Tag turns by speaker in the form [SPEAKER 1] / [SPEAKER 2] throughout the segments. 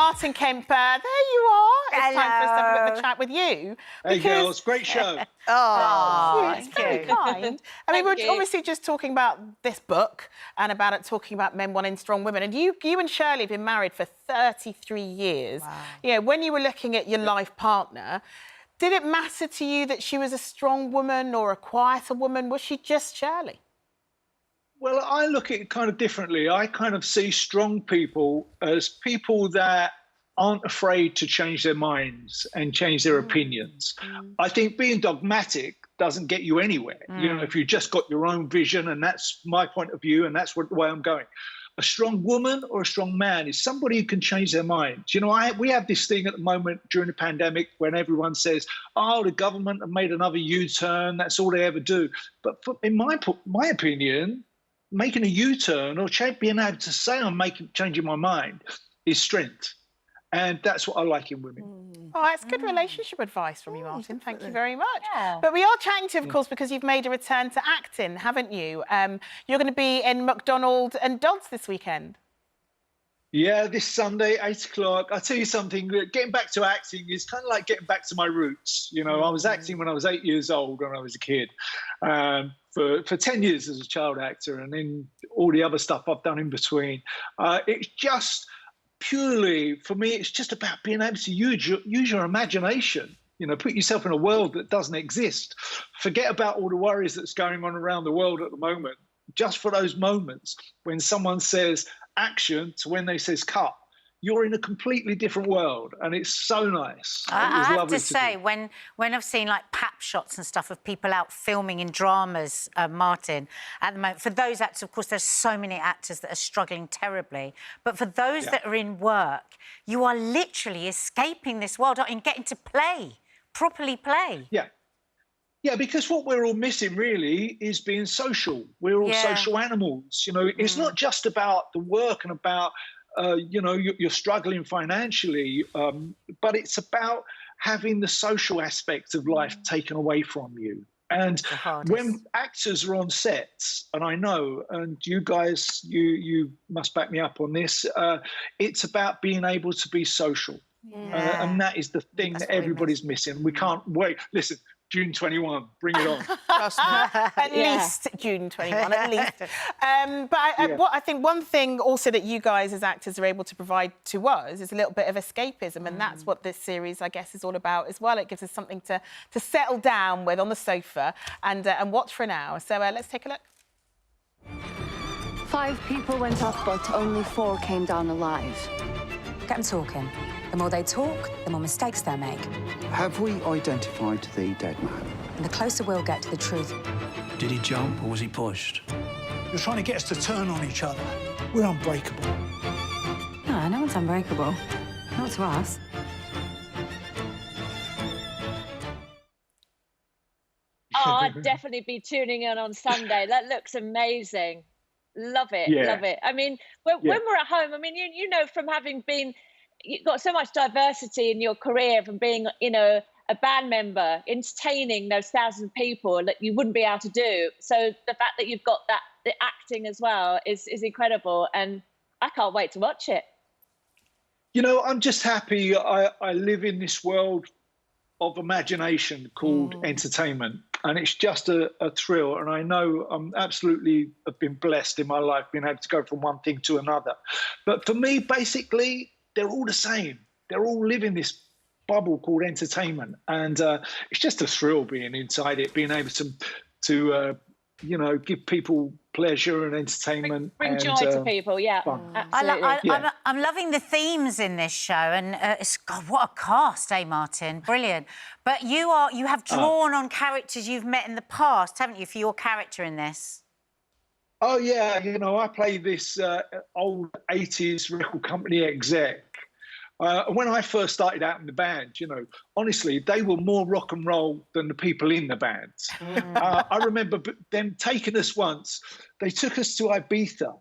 [SPEAKER 1] Martin Kemp, there you are. It's time for us to have a bit of a chat with you.
[SPEAKER 2] Hey, girls, great show.
[SPEAKER 1] It's very kind. I mean, we're obviously just talking about this book and about it talking about men wanting strong women. And you and Shirley have been married for 33 years. Wow. You know, when you were looking at your life partner, did it matter to you that she was a strong woman or a quieter woman? Was she just Shirley?
[SPEAKER 2] Well, I look at it kind of differently. I kind of see strong people as people that aren't afraid to change their minds and change their opinions. I think being dogmatic doesn't get you anywhere. You know, if you just got your own vision and that's my point of view and that's the way I'm going. A strong woman or a strong man is somebody who can change their minds. You know, we have this thing at the moment during the pandemic when everyone says, oh, the government have made another U-turn, that's all they ever do. But in my opinion, making a U-turn or being able to say I'm changing my mind is strength. And that's what I like in women.
[SPEAKER 1] Oh, that's good relationship advice from you, Martin. Thank you very much. Yeah. But we are chatting to you, of course, because you've made a return to acting, haven't you? You're going to be in McDonald and Dodds this weekend.
[SPEAKER 2] Yeah, this Sunday, 8 o'clock. I'll tell you something, getting back to acting is kind of like getting back to my roots. You know, I was acting when I was 8 years old, when I was a kid. For 10 years as a child actor, and then all the other stuff I've done in between. It's just purely, for me, it's just about being able to use your imagination. You know, put yourself in a world that doesn't exist. Forget about all the worries that's going on around the world at the moment. Just for those moments when someone says action to when they says cut, you're in a completely different world, and it's so nice.
[SPEAKER 3] I have to say, when I've seen like pap shots and stuff of people out filming in dramas, Martin, at the moment, for those actors, of course, there's so many actors that are struggling terribly, but for those that are in work, you are literally escaping this world and getting to play, properly play.
[SPEAKER 2] Yeah. Yeah, because what we're all missing really is being social. We're all social animals. You know, it's not just about the work and about you know, you're struggling financially, but it's about having the social aspect of life taken away from you. And when actors are on sets, and I know, and you guys, you must back me up on this, it's about being able to be social. And that is the thing that everybody's missing. We can't wait. Listen, June 21, bring it on.
[SPEAKER 1] At least June 21, at least. But I think one thing also that you guys as actors are able to provide to us is a little bit of escapism, and that's what this series, I guess, is all about as well. It gives us something to settle down with on the sofa and watch for an hour. So let's take a look.
[SPEAKER 4] 5 people went up, but only 4 came down alive.
[SPEAKER 5] Get them talking. The more they talk, the more mistakes they'll make.
[SPEAKER 6] Have we identified the dead man?
[SPEAKER 5] And the closer we'll get to the truth.
[SPEAKER 7] Did he jump or was he pushed?
[SPEAKER 8] You're trying to get us to turn on each other. We're unbreakable.
[SPEAKER 5] No, no one's unbreakable. Not to us.
[SPEAKER 9] Oh, I'd definitely be tuning in on Sunday. That looks amazing. Love it, love it. I mean, when we're at home, I mean, you know, from having been... You've got so much diversity in your career from being, you know, a band member, entertaining those thousands of people that you wouldn't be able to do. So the fact that you've got the acting as well is incredible, and I can't wait to watch it.
[SPEAKER 2] You know, I'm just happy I live in this world of imagination called entertainment, and it's just a thrill. And I know I'm absolutely have been blessed in my life being able to go from one thing to another. But for me, basically, they're all the same. They're all living this bubble called entertainment. And it's just a thrill being inside it, being able to you know, give people pleasure and entertainment.
[SPEAKER 9] Bring joy to people, absolutely.
[SPEAKER 3] I'm loving the themes in this show, and God, what a cast, Martin? Brilliant. But you have drawn on characters you've met in the past, haven't you, for your character in this?
[SPEAKER 2] Oh, yeah, you know, I play this old 80s record company exec. When I first started out in the band, you know, honestly, they were more rock and roll than the people in the band. I remember them taking us once. They took us to Ibiza,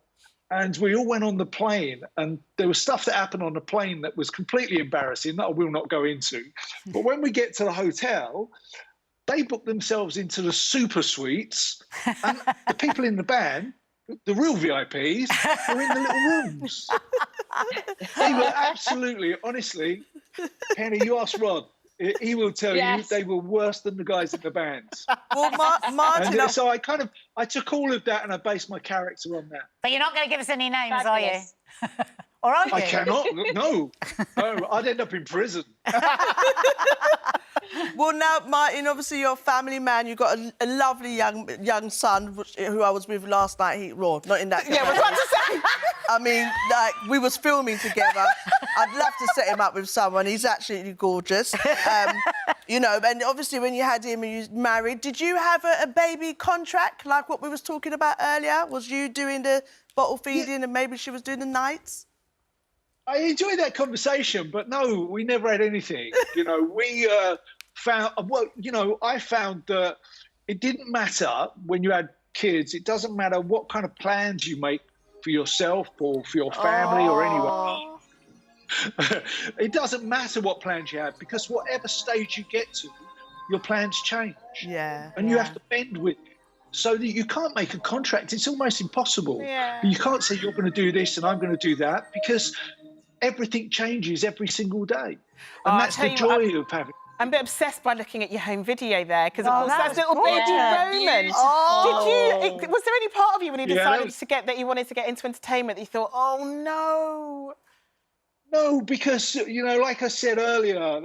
[SPEAKER 2] and we all went on the plane, and there was stuff that happened on the plane that was completely embarrassing that I will not go into. But when we get to the hotel, they booked themselves into the super suites, and the people in the band, the real VIPs, were in the little rooms. They were absolutely, honestly, Penny, you ask Rod. He will tell you they were worse than the guys in the bands.
[SPEAKER 10] Well, Martin...
[SPEAKER 2] And so I took all of that and I based my character on that.
[SPEAKER 3] But you're not going to give us any names, are you? Or are you?
[SPEAKER 2] I cannot, no. I'd end up in prison.
[SPEAKER 10] Well, now, Martin, obviously you're a family man. You've got a lovely young son, who I was with last night. Not in that.
[SPEAKER 1] Yeah, I was about to say.
[SPEAKER 10] I mean, like, we was filming together. I'd love to set him up with someone. He's absolutely gorgeous. You know, and obviously when you had him and you married, did you have a baby contract like what we was talking about earlier? Was you doing the bottle feeding and maybe she was doing the nights?
[SPEAKER 2] I enjoyed that conversation, but no, we never had anything. You know, we found, well, you know, I found that it didn't matter when you had kids. It doesn't matter what kind of plans you make for yourself or for your family or anyone. It doesn't matter what plans you have, because whatever stage you get to, your plans change.
[SPEAKER 10] Yeah.
[SPEAKER 2] And you have to bend with it. So that you can't make a contract. It's almost impossible.
[SPEAKER 1] Yeah.
[SPEAKER 2] You can't say you're going to do this and I'm going to do that, because everything changes every single day. And that's the joy of having...
[SPEAKER 1] I'm a bit obsessed by looking at your home video there, because of course that's little baby Roman.
[SPEAKER 10] Oh.
[SPEAKER 1] Did you? Was there any part of you when you decided that you wanted to get into entertainment that you thought, oh no?
[SPEAKER 2] No, because, you know, like I said earlier,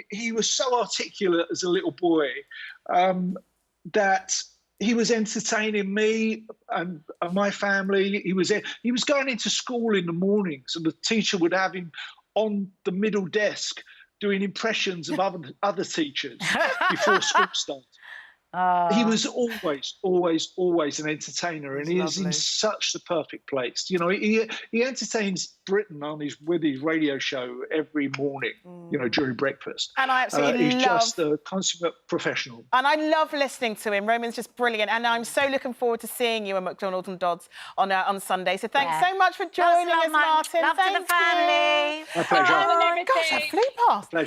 [SPEAKER 2] he was so articulate as a little boy that he was entertaining me and my family. He was going into school in the mornings, and the teacher would have him on the middle desk doing impressions of other teachers before school started. He was always an entertainer, and he is in such the perfect place. You know, he entertains Britain with his radio show every morning, you know, during breakfast.
[SPEAKER 1] And I absolutely
[SPEAKER 2] he's just a consummate professional.
[SPEAKER 1] And I love listening to him. Roman's just brilliant, and I'm so looking forward to seeing you at McDonald and Dodds on Sunday. So thanks so much for joining us, Martin.
[SPEAKER 3] Love to the family.
[SPEAKER 2] My pleasure.
[SPEAKER 1] Gosh, that flew past.
[SPEAKER 2] Pleasure.